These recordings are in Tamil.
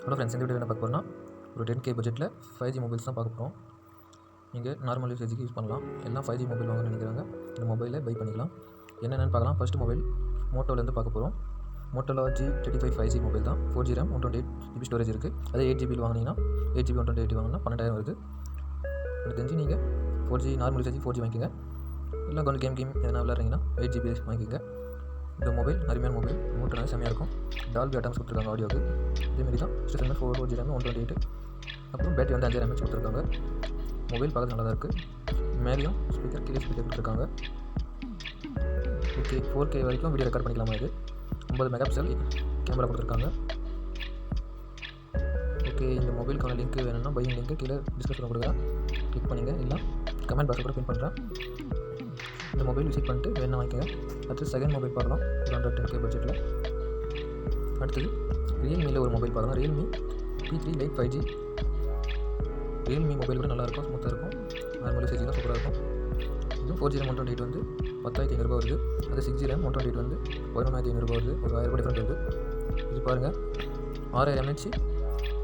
ஹலோ ஃப்ரெண்ட்ஸ், இந்த வீடியோ என்ன பார்க்க போகிறோம்னா ஒரு 10K பட்ஜெட்டில் 5G மொபைல்ஸ் தான் பார்க்க போகிறோம். நீங்கள் நார்மல் யூசேஜுக்கு யூஸ் பண்ணலாம். எல்லாம் 5G மொபைல் வாங்கணும்னு நினைக்கிறாங்க, இந்த மொபைலை பை பண்ணிக்கலாம். என்னென்னு பார்க்கலாம். ஃபஸ்ட்டு மொபைல் மோட்டோலேருந்து பார்க்க போகிறோம். மோட்டோலா G35 5G மொபைல் தான். 4G RAM 128GB ஸ்டோரேஜ் இருக்குது. அதே 8GB வாங்கினீங்கன்னா 8GB 128 வாங்கினா 12,000 வருது. எனக்கு தெரிஞ்சு நீங்கள் 4G நார்மல் யூசேஜ் 4G வாங்கிக்கோங்க. இல்லை கொஞ்சம் கேம் எதனா விளாட்றீங்கன்னா 8GB வாங்கிக்கோங்க. இந்த மொபைல் அருமையான மொபைல், மோட்டோனாலே செம்மையாக இருக்கும். டால்பி அட்டம்ஸ் கொடுத்துருக்காங்க ஆடியோக்கு. இதேமாரி தான் ஸ்டேஷன் 4G RAM 128. அப்புறம் பேட்டரி வந்து 5000 mAh கொடுத்துருக்காங்க. மொபைல் பார்க்க நல்லா தான் இருக்குது. மேலேயும் ஸ்பீக்கர், கீழே ஸ்பீக்கர் கொடுத்துருக்காங்க. ஓகே, 4K வரைக்கும் வீடியோ ரெக்கார்ட் பண்ணிக்கலாமா? இது 50 மெகாபிக்சல் கேமரா கொடுத்துருக்காங்க. ஓகே, இந்த மொபைலுக்கான லிங்க் வேணும்னா பையிங் லிங்க் கீழே டிஸ்கிரிப்ஷனில் கொடுக்குறேன், கிளிக் பண்ணிங்க. இல்லை கமெண்ட் பாக்ஸில் கூட பின் பண்ணுறேன். இந்த மொபைல் விசிட் பண்ணிட்டு வேணா வாங்கிக்கோங்க. அடுத்து செகண்ட் மொபைல் பார்க்கலாம். 10K பட்ஜெட்டில். அடுத்தது ரியல்மியில் ஒரு மொபைல் பார்க்கலாம். Realme P3 Lite 5G. Realme mobile கூட நல்லாயிருக்கும், ஸ்மூத்தாக இருக்கும். நார்மல் யூசேஜ் தான் சூப்பராக இருக்கும். இதுவும் 4G RAM 128 வந்து 10,500 வருது. அது 6G RAM 128 வந்து 11,500 வருது. ஒரு 1000 டிஃப்ரெண்ட் வருது. இது பாருங்கள், 6000 mAh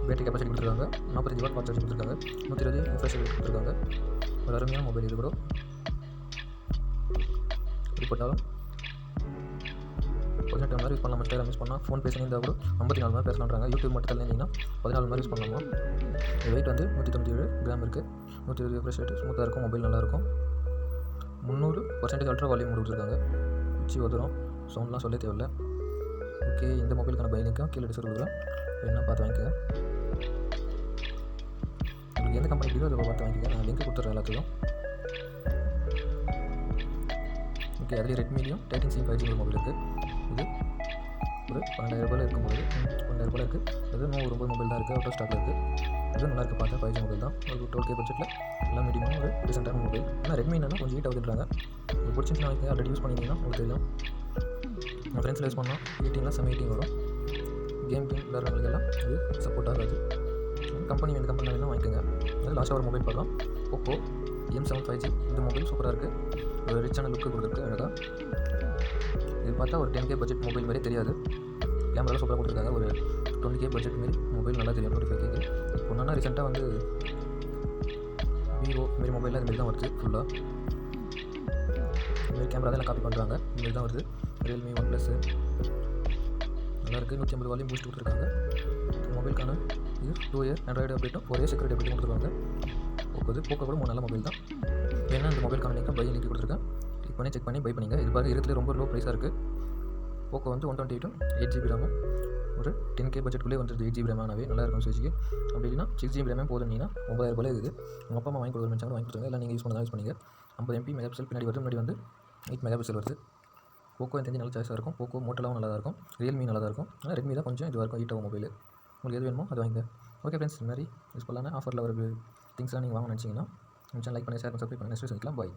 பேட்டரி கெப்பாசிட்டி கொடுத்துருக்காங்க. 45 வாட் ஃபாஸ்ட் சார்ஜ் கொடுத்துருக்காங்க. 120 ரிஃப்ரெஷ் ரேட் கொடுத்துருக்காங்க. ஒரு அருமையான மொபைல் இது கூட. போட்டாலும் கொஞ்சம் டைம் யூஸ் பண்ணலாம். இன்ஸ்டாகிராம் யூஸ் பண்ணால், ஃபோன் பேசினா கூட 54 மணி பேசலான்றாங்க. யூடியூப் மட்டும் தள்ளிங்கன்னா 14 மணி யூஸ் பண்ணலாமா. வெயிட் வந்து 197 கிராம் இருக்குது. 120 ரிஃப்ரெஷ் ரேட், ஸ்மூத்தாக இருக்கும். மொபைல் நல்லாயிருக்கும். 300% அல்ட்ரா வால்யூம் கொடுத்துருக்காங்க. உச்சி உதரும், சவுண்ட்லாம் சொல்ல தேவையில்லை. ஓகே, இந்த மொபைலுக்கான பை லிங்க்கும் கீழே டிஸ்கிரிப்ஷன் கொடுக்குறேன், வேணா பார்த்து வாங்கிக்கோங்க. உங்களுக்கு எந்த கம்பெனி பிடிக்கோ அதை பார்த்து வாங்கிக்கோங்க. நான் லிங்க் கொடுத்துட்றேன் எல்லாத்துக்கும். ஓகே, அதுலேயே ரெட்மிலையும் டைட்டன் C 5G மொபைல் இருக்குது. இது ஒரு 12,000 ரூபாயில் இருக்கும் போது 12,000 ரூபாயில் இருக்குது. அது இன்னும் ஒரு 9 மொபைல் தான் இருக்குது, அவுட் ஆஃப் ஸ்டாக்கில் இருக்குது. இது நல்லா இருக்குது. பார்த்தா 5G மொபைல் தான். ஒரு 12K பட்ஜெட்டில் எல்லாம் மீடியமான ஒரு ரீசெண்டான மொபைல். ஆனால் ரெட்மி என்னன்னா கொஞ்சம் ஹீட் ஆகுதுன்றாங்க. உங்களுக்கு பிடிச்சிருந்துச்சுன்னா வாங்கிக்கோங்க. ஆல்ரெடி யூஸ் பண்ணிங்கன்னா உங்களுக்கு தெரியும். உங்கள் ஃப்ரெண்ட்ஸில் யூஸ் பண்ணால் ஹீட்டிங்லாம் செம்ம ஹீட்டிங் வரும். கேம் விளையாடுறவங்களுக்கெல்லாம் இது சப்போர்ட் ஆகாது. கம்பெனி இந்த கம்பெனியில் வேணால் வாங்கிக்கோங்க. அது லாஸ்ட்டாக ஒரு மொபைல் பார்க்கலாம். Oppo M7 5G. இந்த மொபைல் சூப்பராக இருக்குது. ஒரு ரிச்சான லுக்கு கொடுத்துருக்கு அழகாக. இது பார்த்தா ஒரு 10K பட்ஜெட் மொபைல் மாதிரி தெரியாது. கேமராலாம் சூப்பராக கொடுத்துருக்காங்க. ஒரு 20K பட்ஜெட் மாரி மொபைல் நல்லா தெரியும். 25K. இப்போ ஒன்றா ரீசெண்டாக வந்து விவோ மாரி மொபைலில் இதுமாரி தான் வருது. ஃபுல்லாக இதுமாரி கேமரா தான் காப்பி பண்ணுறாங்க. இதுமாரி தான் வருது. ரியல்மி OnePlus நல்லாயிருக்கு. 150 வால்யூம் பூஸ்ட் கொடுத்துருக்காங்க. மொபைலுக்கான இது 2 இயர் ஆண்ட்ராய்டு அப்டேட்டும் 4 இயர் செக்யூரிட்டி அப்டேட்டும் கொடுத்துருக்காங்க. போக்கோ கூட நல்ல மொபைல் தான். வேணா இந்த மொபைல் லிங்க் பை லிங்க் கொடுத்துருக்கேன், கிளிக் பண்ணி செக் பண்ணி பை பண்ணிங்க. இது பாருங்கள், இருக்கிறதுல ரொம்ப லோ ப்ரைஸாக இருக்குது. போக்கோ வந்து 128 8GB RAM ஒரு 10K பட்ஜெட்டுக்குள்ளே வந்துருது. 8GB RAM ஆனவே நல்லாயிருக்கும் யூசேஜுக்கு. அப்படி இல்லைனா 6GB RAM போதுன்னீங்கன்னா 9,000 ரூபாய் இருக்குது. உங்கள் அப்பா அம்மா வாங்கி கொடுக்குற நினச்சாங்க வாங்கி கொடுத்துருங்க. இல்லை நீங்கள் யூஸ் பண்ணதான் யூஸ் பண்ணிங்க. 50 MP மெகாபிக்சல் பின்னாடி வருது, முன்னாடி வந்து 8 மெகாபிக்சல் வருது. போக்கோ எனக்கு தெரிஞ்சு நல்ல சாய்ஸாக இருக்கும். போக்கோ மோட்டோலாவும் நல்லா தான் இருக்கும். ரியல்மி நல்லா தான் இருக்கும். ஆனால் ரெட்மி தான் கொஞ்சம் இதுவாக இருக்கும், ஹீட்டாகும் மொபைல். உங்களுக்கு எது வேணுமோ அது வாங்கிங்க. ஓகே ஃப்ரெண்ட்ஸ், இந்த மாதிரி யூஸ் பண்ணலான ஆஃபரில் வர திங்ஸ்லாம் நீங்கள் வாங்க நினச்சிங்கன்னா லைக் பண்ணி ஷேர் பண்ணி சப்ஸ்கிரைப் பண்ணி நெக்ஸ்ட் வீடியோ சந்திக்கலாம். பாய்.